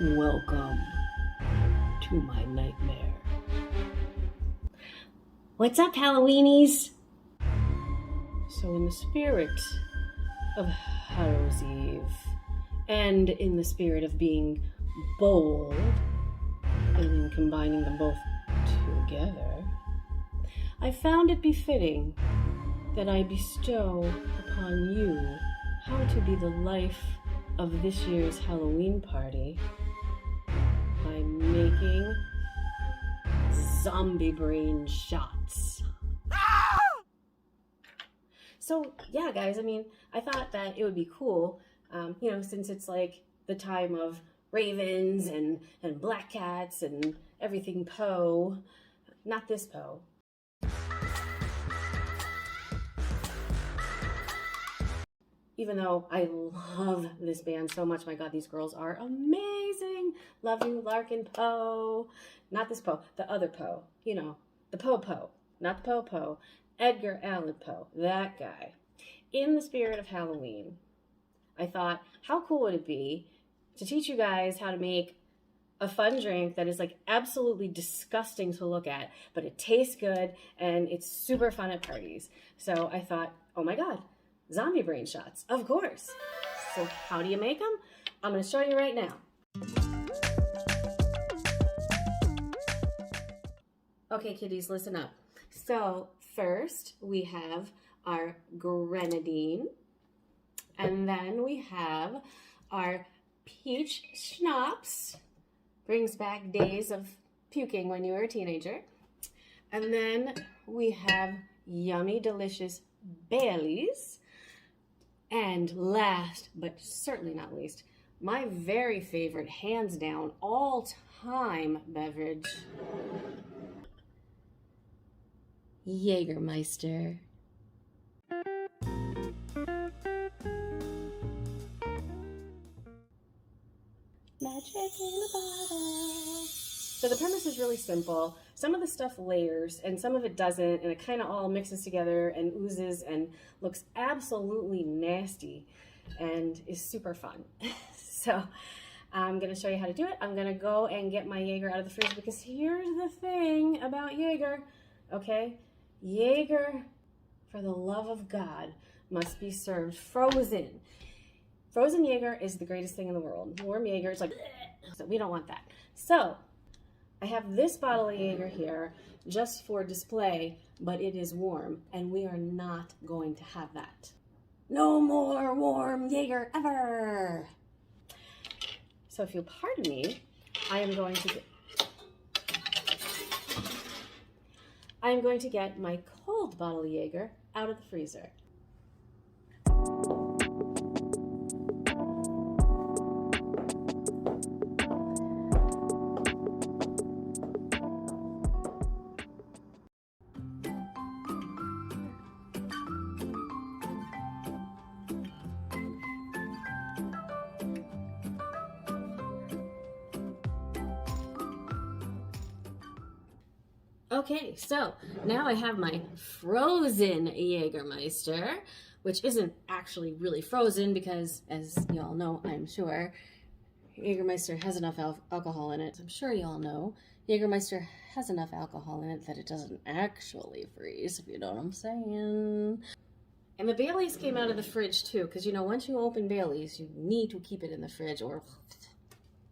Welcome to my nightmare. What's up, Halloweenies? So in the spirit of Hallows Eve, and in the spirit of being bold, and in combining them both together, I found it befitting that I bestow upon you how to be the life of this year's Halloween party by making zombie brain shots. So yeah, guys, I thought that it would be cool, since it's like the time of ravens and black cats and everything Poe. Not this Poe. Even though I love this band so much, my God, these girls are amazing. Love you, Larkin Poe. Not this Poe, the other Poe. The Poe, not the Poe. Edgar Allan Poe, that guy. In the spirit of Halloween, I thought, how cool would it be to teach you guys how to make a fun drink that is like absolutely disgusting to look at, but it tastes good and it's super fun at parties. So I thought, oh my God, zombie brain shots, of course. So how do you make them? I'm going to show you right now. Okay, kiddies, listen up. So first we have our grenadine, and then we have our peach schnapps. Brings back days of puking when you were a teenager. And then we have yummy, delicious Baileys. And last, but certainly not least, my very favorite, hands down, all-time beverage, Jaegermeister. Magic in a bottle. So the premise is really simple. Some of the stuff layers and some of it doesn't, and it kind of all mixes together and oozes and looks absolutely nasty and is super fun. So I'm going to show you how to do it. I'm going to go and get my Jaeger out of the fridge, because here's the thing about Jaeger, okay? Jaeger, for the love of God, must be served frozen. Frozen Jaeger is the greatest thing in the world. Warm Jaeger is like, so we don't want that. So I have this bottle of Jaeger here just for display, but it is warm, and we are not going to have that. No more warm Jaeger ever. So if you'll pardon me, I am going to get my cold bottle of Jaeger out of the freezer. Okay, so now I have my frozen Jaegermeister, which isn't actually really frozen because, as you all know, I'm sure, Jaegermeister has enough alcohol in it. I'm sure you all know Jaegermeister has enough alcohol in it that it doesn't actually freeze, if you know what I'm saying. And the Baileys came out of the fridge too, because once you open Baileys, you need to keep it in the fridge or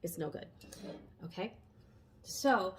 it's no good. Okay, so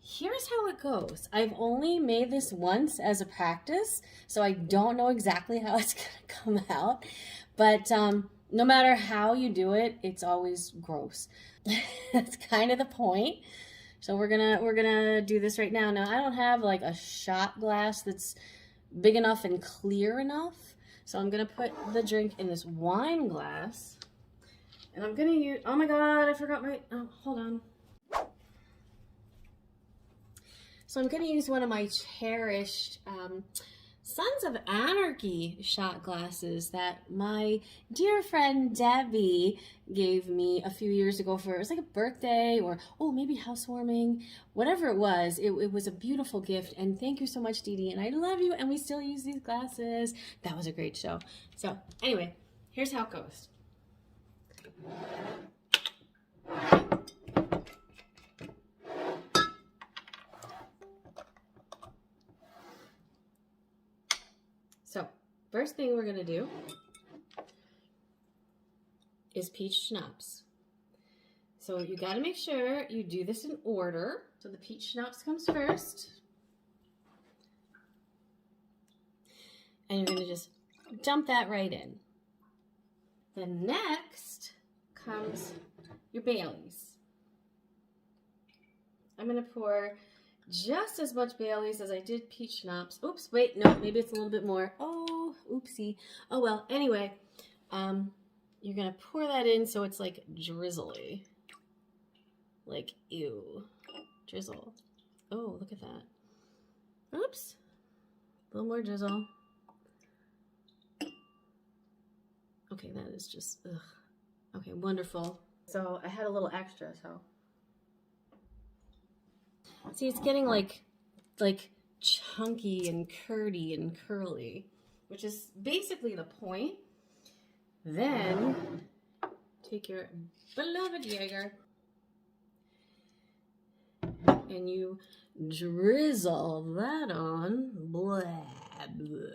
here's how it goes. I've only made this once as a practice, so I don't know exactly how it's gonna come out, but no matter how you do it, it's always gross. That's kind of the point. So we're gonna do this right now. Now I don't have like a shot glass that's big enough and clear enough, so I'm gonna put the drink in this wine glass, and I'm gonna use, oh my God, I forgot my, oh, hold on. So I'm going to use one of my cherished Sons of Anarchy shot glasses that my dear friend Debbie gave me a few years ago for, it was like a birthday or, oh, maybe housewarming, whatever it was. It was a beautiful gift, and thank you so much, Dee Dee, and I love you, and we still use these glasses. That was a great show. So anyway, here's how it goes. first thing we're gonna do is peach schnapps. So you gotta make sure you do this in order. So the peach schnapps comes first. And you're gonna just dump that right in. Then next comes your Baileys. I'm gonna pour just as much Baileys as I did peach schnapps. Oops, wait, no, maybe it's a little bit more. Oh, oopsie. Oh well, anyway, you're gonna pour that in so it's like drizzly. Like, ew, drizzle. Oh, look at that. Oops, a little more drizzle. Okay, that is just, ugh. Okay, wonderful. So I had a little extra, so. See, it's getting like chunky and curdy and curly, which is basically the point. Then take your beloved Jaeger and you drizzle that on. Blah, blah,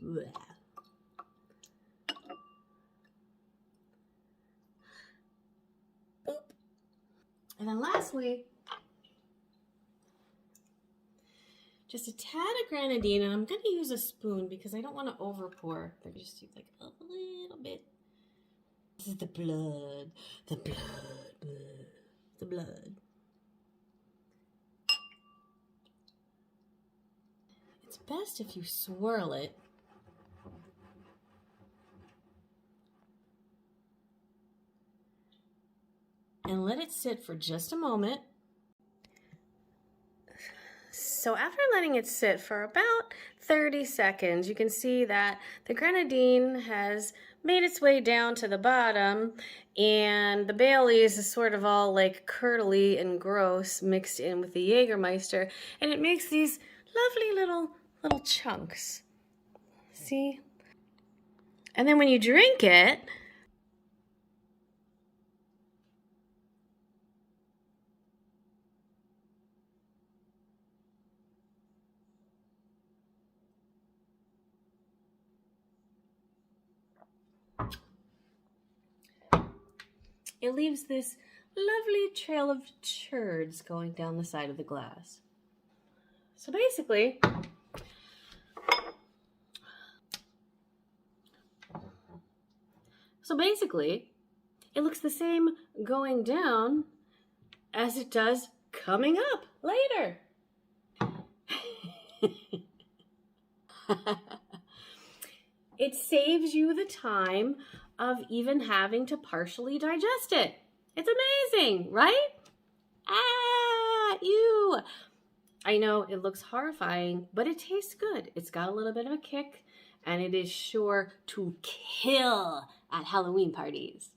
blah. Boop. And then lastly, just a tad of grenadine, and I'm going to use a spoon because I don't want to over pour. I just do like a little bit. This is the blood, the blood, the blood. It's best if you swirl it. And let it sit for just a moment. So after letting it sit for about 30 seconds, you can see that the grenadine has made its way down to the bottom and the Baileys is sort of all like curdly and gross mixed in with the Jaegermeister, and it makes these lovely little chunks. See? And then when you drink it, it leaves this lovely trail of turds going down the side of the glass. So basically, it looks the same going down as it does coming up later. It saves you the time of even having to partially digest it. It's amazing, right? Ah, ew. I know it looks horrifying, but it tastes good. It's got a little bit of a kick, and it is sure to kill at Halloween parties.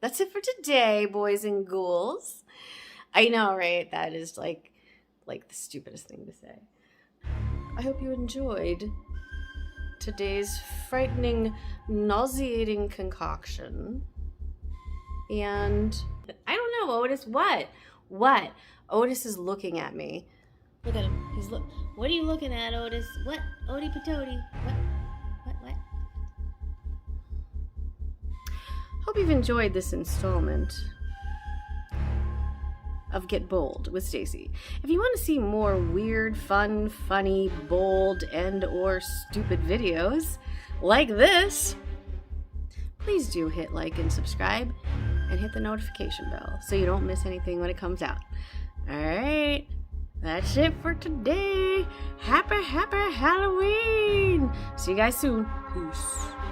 That's it for today, boys and ghouls. I know, right? That is like the stupidest thing to say. I hope you enjoyed today's frightening, nauseating concoction. And I don't know, Otis, what? What? Otis is looking at me. Look at him. He's What are you looking at, Otis? What? Odie patoti. What? Hope you've enjoyed this installment of Get Bold with Stacey. If you want to see more weird, fun, funny, bold, and/or stupid videos like this, please do hit like and subscribe and hit the notification bell so you don't miss anything when it comes out. All right, that's it for today. Happy Halloween. See you guys soon. Peace.